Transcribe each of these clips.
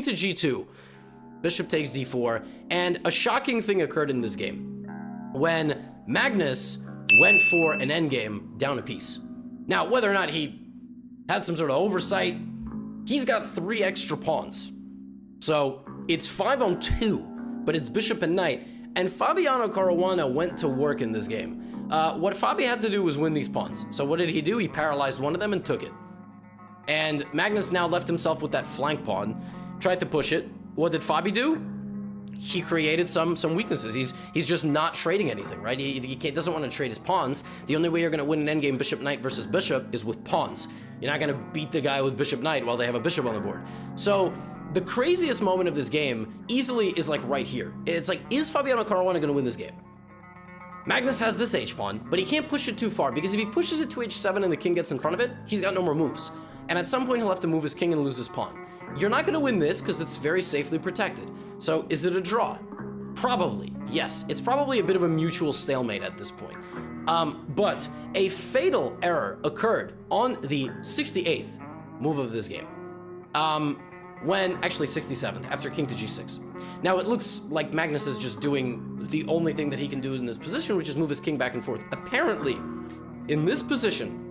to g2, bishop takes d4, and a shocking thing occurred in this game when Magnus went for an endgame down a piece. Now, whether or not he had some sort of oversight, he's got 3 extra pawns. So it's 5-on-2, but it's bishop and knight, and Fabiano Caruana went to work in this game. What Fabi had to do was win these pawns. So what did he do? He paralyzed one of them and took it. And Magnus now left himself with that flank pawn, tried to push it. What did Fabi do? He created some weaknesses. He's just not trading anything, right? He doesn't want to trade his pawns. The only way you're going to win an endgame bishop knight versus bishop is with pawns. You're not going to beat the guy with bishop knight while they have a bishop on the board. So the craziest moment of this game easily is like right here. It's like, is Fabiano Caruana going to win this game? Magnus has this h-pawn, but he can't push it too far, because if he pushes it to h7 and the king gets in front of it, he's got no more moves. And at some point he'll have to move his king and lose his pawn. You're not going to win this because it's very safely protected. So is it a draw? Probably, yes. It's probably a bit of a mutual stalemate at this point. But a fatal error occurred on the 68th move of this game. Actually 67th, after king to g6. Now it looks like Magnus is just doing the only thing that he can do in this position, which is move his king back and forth. Apparently, in this position,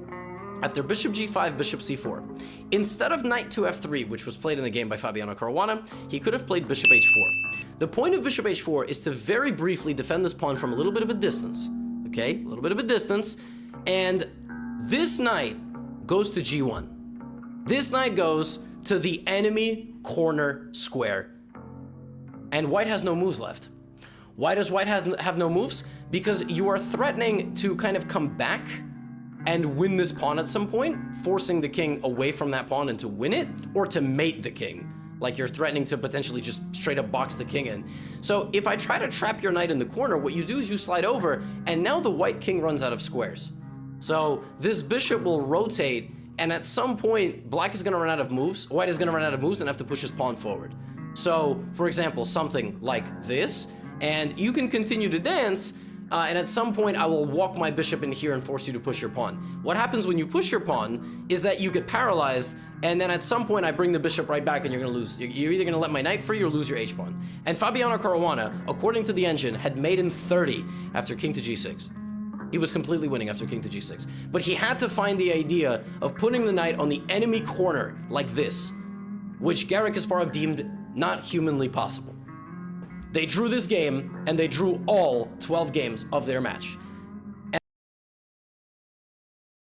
after bishop g5, bishop c4, instead of knight to f3, which was played in the game by Fabiano Caruana, he could have played bishop h4. The point of bishop h4 is to very briefly defend this pawn from a little bit of a distance, okay? A little bit of a distance, and this knight goes to g1. This knight goes to the enemy corner square, and white has no moves left. Why does white have no moves? Because you are threatening to kind of come back and win this pawn at some point, forcing the king away from that pawn and to win it, or to mate the king. Like you're threatening to potentially just straight up box the king in. So if I try to trap your knight in the corner, what you do is you slide over, and now the white king runs out of squares. So this bishop will rotate, and at some point, black is gonna run out of moves, white is gonna run out of moves and have to push his pawn forward. So, for example, something like this, and you can continue to dance, and at some point I will walk my bishop in here and force you to push your pawn. What happens when you push your pawn is that you get paralyzed, and then at some point I bring the bishop right back and you're gonna lose. You're either gonna let my knight free or lose your h-pawn. And Fabiano Caruana, according to the engine, had mate in 30 after king to g6. He was completely winning after king to g6. But he had to find the idea of putting the knight on the enemy corner like this, which Garry Kasparov deemed not humanly possible. They drew this game, and they drew all 12 games of their match.